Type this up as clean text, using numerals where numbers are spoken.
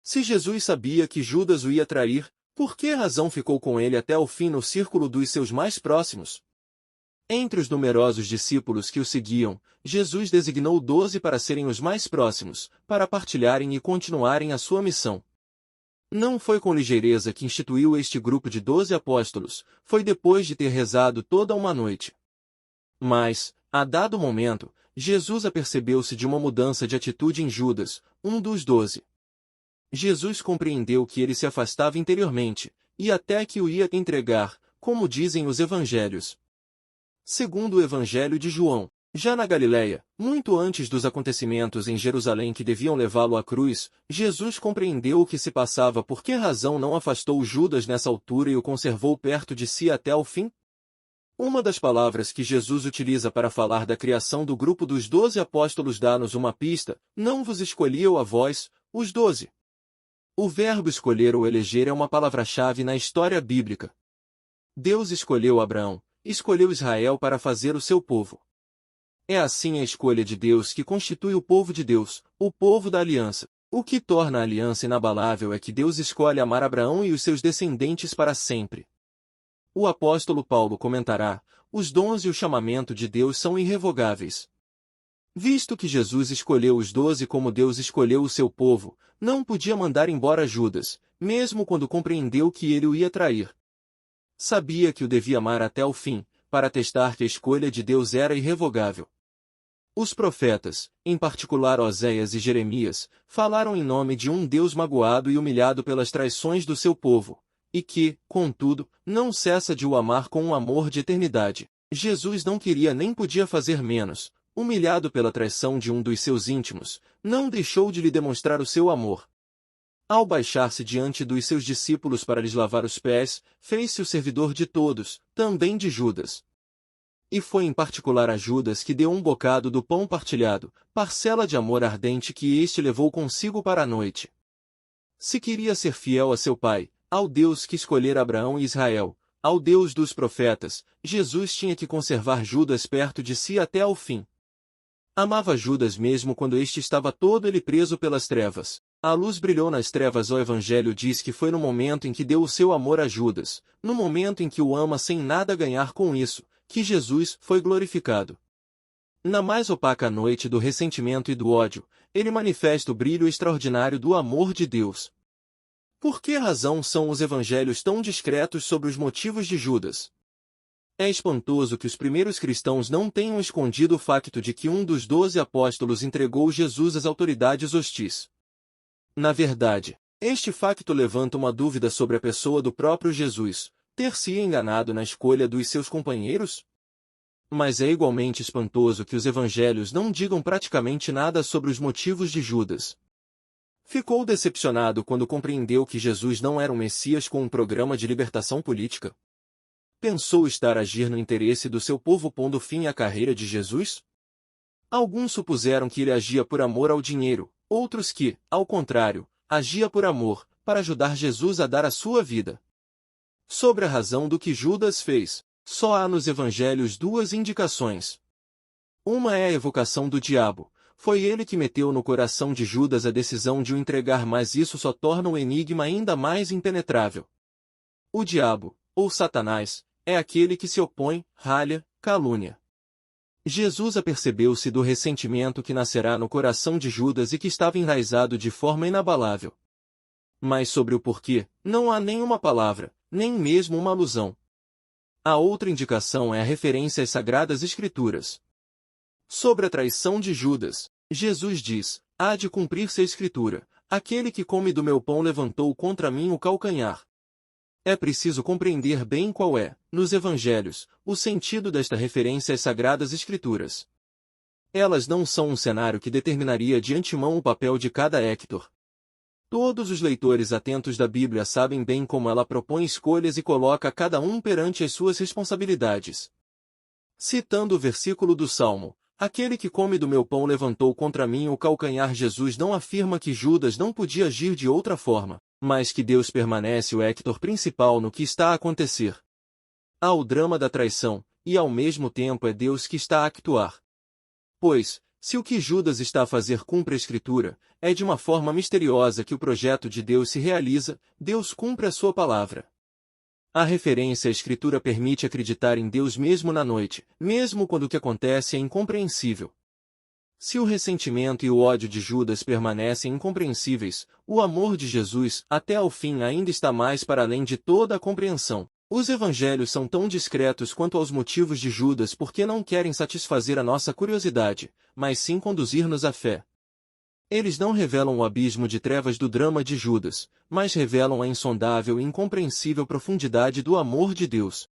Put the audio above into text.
Se Jesus sabia que Judas o ia trair, por que razão ficou com ele até o fim no círculo dos seus mais próximos? Entre os numerosos discípulos que o seguiam, Jesus designou 12 para serem os mais próximos, para partilharem e continuarem a sua missão. Não foi com ligeireza que instituiu este grupo de 12 apóstolos, foi depois de ter rezado toda uma noite. Mas, a dado momento, Jesus apercebeu-se de uma mudança de atitude em Judas, um dos 12. Jesus compreendeu que ele se afastava interiormente, e até que o ia entregar, como dizem os evangelhos. Segundo o Evangelho de João, já na Galileia, muito antes dos acontecimentos em Jerusalém que deviam levá-lo à cruz, Jesus compreendeu o que se passava. Por que razão não afastou Judas nessa altura e o conservou perto de si até ao fim? Uma das palavras que Jesus utiliza para falar da criação do grupo dos 12 apóstolos dá-nos uma pista: não vos escolhi eu a vós, os 12. O verbo escolher ou eleger é uma palavra-chave na história bíblica. Deus escolheu Abraão, escolheu Israel para fazer o seu povo. É assim a escolha de Deus que constitui o povo de Deus, o povo da aliança. O que torna a aliança inabalável é que Deus escolhe amar Abraão e os seus descendentes para sempre. O apóstolo Paulo comentará: os dons e o chamamento de Deus são irrevogáveis. Visto que Jesus escolheu os 12 como Deus escolheu o seu povo, não podia mandar embora Judas, mesmo quando compreendeu que ele o ia trair. Sabia que o devia amar até o fim, para atestar que a escolha de Deus era irrevogável. Os profetas, em particular Oséias e Jeremias, falaram em nome de um Deus magoado e humilhado pelas traições do seu povo, e que, contudo, não cessa de o amar com um amor de eternidade. Jesus não queria nem podia fazer menos. Humilhado pela traição de um dos seus íntimos, não deixou de lhe demonstrar o seu amor. Ao baixar-se diante dos seus discípulos para lhes lavar os pés, fez-se o servidor de todos, também de Judas. E foi em particular a Judas que deu um bocado do pão partilhado, parcela de amor ardente que este levou consigo para a noite. Se queria ser fiel a seu pai, ao Deus que escolhera Abraão e Israel, ao Deus dos profetas, Jesus tinha que conservar Judas perto de si até ao fim. Amava Judas mesmo quando este estava todo ele preso pelas trevas. A luz brilhou nas trevas. O Evangelho diz que foi no momento em que deu o seu amor a Judas, no momento em que o ama sem nada ganhar com isso, que Jesus foi glorificado. Na mais opaca noite do ressentimento e do ódio, ele manifesta o brilho extraordinário do amor de Deus. Por que razão são os evangelhos tão discretos sobre os motivos de Judas? É espantoso que os primeiros cristãos não tenham escondido o facto de que um dos 12 apóstolos entregou Jesus às autoridades hostis. Na verdade, este facto levanta uma dúvida sobre a pessoa do próprio Jesus, ter-se enganado na escolha dos seus companheiros? Mas é igualmente espantoso que os evangelhos não digam praticamente nada sobre os motivos de Judas. Ficou decepcionado quando compreendeu que Jesus não era um Messias com um programa de libertação política? Pensou estar a agir no interesse do seu povo pondo fim à carreira de Jesus? Alguns supuseram que ele agia por amor ao dinheiro, outros que, ao contrário, agia por amor, para ajudar Jesus a dar a sua vida. Sobre a razão do que Judas fez, só há nos evangelhos duas indicações. Uma é a evocação do diabo. Foi ele que meteu no coração de Judas a decisão de o entregar, mas isso só torna o enigma ainda mais impenetrável. O diabo, ou Satanás, é aquele que se opõe, ralha, calúnia. Jesus apercebeu-se do ressentimento que nascerá no coração de Judas e que estava enraizado de forma inabalável. Mas sobre o porquê, não há nenhuma palavra, nem mesmo uma alusão. A outra indicação é a referência às Sagradas Escrituras. Sobre a traição de Judas, Jesus diz: há de cumprir-se a Escritura, aquele que come do meu pão levantou contra mim o calcanhar. É preciso compreender bem qual é, nos evangelhos, o sentido desta referência às Sagradas Escrituras. Elas não são um cenário que determinaria de antemão o papel de cada Héctor. Todos os leitores atentos da Bíblia sabem bem como ela propõe escolhas e coloca cada um perante as suas responsabilidades. Citando o versículo do Salmo, aquele que come do meu pão levantou contra mim o calcanhar. Jesus não afirma que Judas não podia agir de outra forma, mas que Deus permanece o Héctor principal no que está a acontecer. Há o drama da traição, e ao mesmo tempo é Deus que está a actuar. Pois, Se o que Judas está a fazer cumpre a Escritura, é de uma forma misteriosa que o projeto de Deus se realiza, Deus cumpre a sua palavra. A referência à Escritura permite acreditar em Deus mesmo na noite, mesmo quando o que acontece é incompreensível. Se o ressentimento e o ódio de Judas permanecem incompreensíveis, o amor de Jesus, até ao fim, ainda está mais para além de toda a compreensão. Os evangelhos são tão discretos quanto aos motivos de Judas porque não querem satisfazer a nossa curiosidade, mas sim conduzir-nos à fé. Eles não revelam o abismo de trevas do drama de Judas, mas revelam a insondável e incompreensível profundidade do amor de Deus.